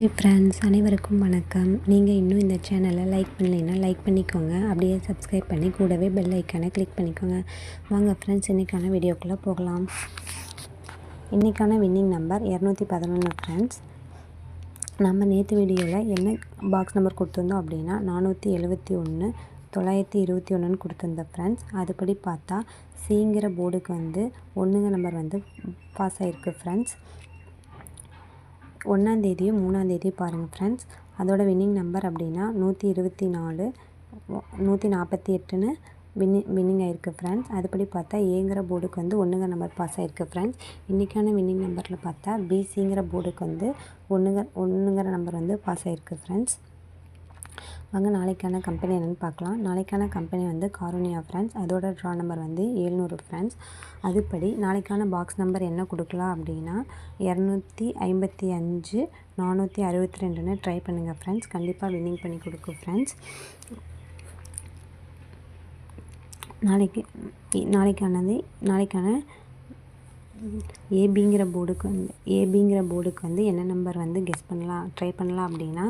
Friends அனைவருக்கும் வணக்கம். நீங்கள் இன்னும் இந்த சேனலை லைக் பண்ணலைன்னா லைக் பண்ணிக்கோங்க. அப்படியே சப்ஸ்கிரைப் பண்ணி கூடவே பெல் ஐக்கானை கிளிக் பண்ணிக்கோங்க. வாங்க ஃப்ரெண்ட்ஸ், இன்றைக்கான வீடியோக்குள்ளே போகலாம். இன்றைக்கான வின்னிங் நம்பர் 211 ஃப்ரெண்ட்ஸ். நம்ம நேற்று வீடியோவில் என்ன பாக்ஸ் நம்பர் கொடுத்துருந்தோம் அப்படின்னா 471 921 கொடுத்துருந்தோம் ஃப்ரெண்ட்ஸ். அதுபடி பார்த்தா சிங்கிற போர்டுக்கு ஒன்றுங்க நம்பர் பாஸ் ஆகிருக்கு ஃப்ரெண்ட்ஸ். 1ஆம் தேதியும் 3ஆம் தேதியும் பாருங்கள் ஃப்ரெண்ட்ஸ். அதோட வின்னிங் நம்பர் அப்படின்னா 124 148ன்னு வின்னிங் ஆகிருக்கு ஃப்ரெண்ட்ஸ். அதுபடி பார்த்தா ஏங்கிற போர்டுக்கு ஒன்றுங்க நம்பர் பாஸ் ஆகிருக்கு ஃப்ரெண்ட்ஸ். இன்றைக்கான வின்னிங் நம்பரில் பார்த்தா பிசிங்கிற போர்டுக்கு ஒன்றுங்கிற நம்பர் பாஸ் ஆகிருக்கு ஃப்ரெண்ட்ஸ். வாங்க நாளைக்கான கம்பெனி என்னென்னு பார்க்கலாம். நாளைக்கான கம்பெனி காரோனியா ஃப்ரெண்ட்ஸ். அதோட ட்ரா நம்பர் 700 ஃப்ரெண்ட்ஸ். அதுபடி நாளைக்கான பாக்ஸ் நம்பர் என்ன கொடுக்கலாம் அப்படின்னா 255 462ன்னு ட்ரை பண்ணுங்கள் ஃப்ரெண்ட்ஸ். கண்டிப்பாக வின்னிங் பண்ணி கொடுக்கும் ஃப்ரெண்ட்ஸ். நாளைக்கான ஏபிங்கிற போர்டுக்கு என்ன நம்பர் கெஸ் பண்ணலாம் ட்ரை பண்ணலாம் அப்படின்னா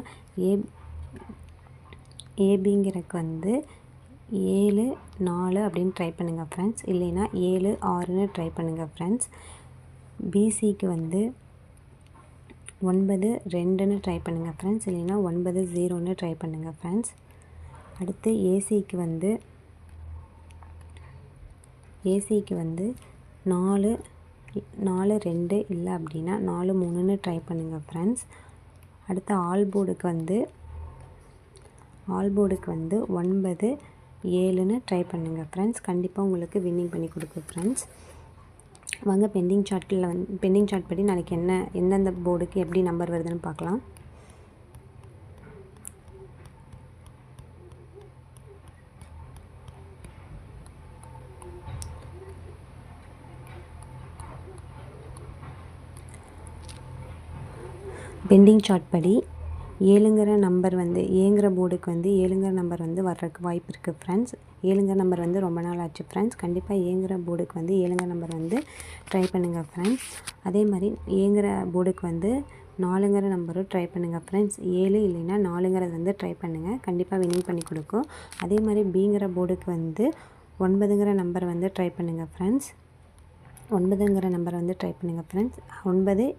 ஏபிங்கிறக்கு 7 4 அப்படின்னு ட்ரை பண்ணுங்கள் ஃப்ரெண்ட்ஸ். இல்லைன்னா 7 6ன்னு ட்ரை பண்ணுங்கள் ஃப்ரெண்ட்ஸ். பிசிக்கு 9 2ன்னு ட்ரை பண்ணுங்கள் ஃப்ரெண்ட்ஸ். இல்லைன்னா 9 0ன்னு ட்ரை பண்ணுங்கள் ஃப்ரெண்ட்ஸ். அடுத்து ஏசிக்கு 4 2 இல்லை அப்படின்னா 4 3ன்னு ட்ரை பண்ணுங்கள் ஃப்ரெண்ட்ஸ். அடுத்து ஆல் போர்டுக்கு 9 7ன்னு ட்ரை பண்ணுங்கள் ஃப்ரெண்ட்ஸ். கண்டிப்பாக உங்களுக்கு வின்னிங் பண்ணி கொடுக்கும் ஃப்ரெண்ட்ஸ். வாங்க பெண்டிங் சார்ட் படி நாளைக்கு எந்தெந்த போர்டுக்கு எப்படி நம்பர் வருதுன்னு பார்க்கலாம். பெண்டிங் சார்ட் படி ஏழுங்கிற நம்பர் ஏங்கிற போர்டுக்கு ஏழுங்கிற நம்பர் வர்றதுக்கு வாய்ப்பு இருக்குது ஃப்ரெண்ட்ஸ். ஏழுங்கிற நம்பர் ரொம்ப நாள் ஆச்சு ஃப்ரெண்ட்ஸ். கண்டிப்பாக ஏங்கிற போர்டுக்கு ஏழுங்கிற நம்பர் ட்ரை பண்ணுங்கள் ஃப்ரெண்ட்ஸ். அதே மாதிரி ஏங்கிற போர்டுக்கு 4ங்கிற நம்பரும் ட்ரை பண்ணுங்கள் ஃப்ரெண்ட்ஸ். 7 இல்லைன்னா 4ங்கிறது ட்ரை பண்ணுங்கள். கண்டிப்பாக வின்னிங் பண்ணி கொடுக்கும். அதே மாதிரி பிங்கிற போர்டுக்கு 9ங்கிற நம்பர் ட்ரை பண்ணுங்கள் ஃப்ரெண்ட்ஸ். 9ங்கிற நம்பர் ட்ரை பண்ணுங்கள் ஃப்ரெண்ட்ஸ். 9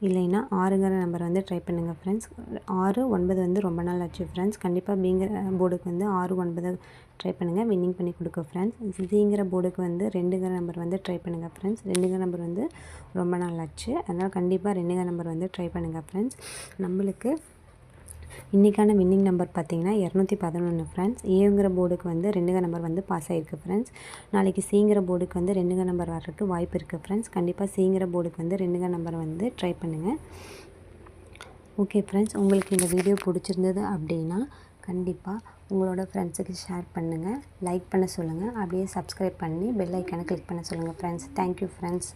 இல்லைன்னா 6ங்கிற நம்பர் ட்ரை பண்ணுங்கள் ஃப்ரெண்ட்ஸ். 6 9 ரொம்ப நாள் ஆச்சு ஃப்ரெண்ட்ஸ். கண்டிப்பாக பிங்கிற போர்டுக்கு 6 9 ட்ரை பண்ணுங்கள். வின்னிங் பண்ணி கொடுக்கும் ஃப்ரெண்ட்ஸ். சிங்கிற போர்டுக்கு 2ங்கிற நம்பர் ட்ரை பண்ணுங்கள் ஃப்ரெண்ட்ஸ். 2ங்கிற நம்பர் ரொம்ப நாள் ஆச்சு. அதனால் கண்டிப்பாக 2ங்கிற நம்பர் ட்ரை பண்ணுங்கள் ஃப்ரெண்ட்ஸ். நம்மளுக்கு இன்றைக்கான வின்னிங் நம்பர் பார்த்திங்கன்னா 211 ஃப்ரெண்ட்ஸ். ஏங்கிற போர்டுக்கு 2ங்கிற நம்பர் பாஸ் ஆகிருக்கு ஃப்ரெண்ட்ஸ். நாளைக்கு சிங்கிற போர்டுக்கு 2ங்கிற நம்பர் வர்றதுக்கு வாய்ப்பு இருக்குது ஃப்ரெண்ட்ஸ். கண்டிப்பாக சிங்கிற போர்டுக்கு 2ங்கிற நம்பர் ட்ரை பண்ணுங்கள். ஓகே ஃப்ரெண்ட்ஸ், உங்களுக்கு இந்த வீடியோ பிடிச்சிருந்தது அப்படின்னா கண்டிப்பாக உங்களோட ஃப்ரெண்ட்ஸுக்கு ஷேர் பண்ணுங்கள், லைக் பண்ண சொல்லுங்கள். அப்படியே சப்ஸ்கிரைப் பண்ணி பெல் ஐக்கானை கிளிக் பண்ண சொல்லுங்கள் ஃப்ரெண்ட்ஸ். Thank you friends.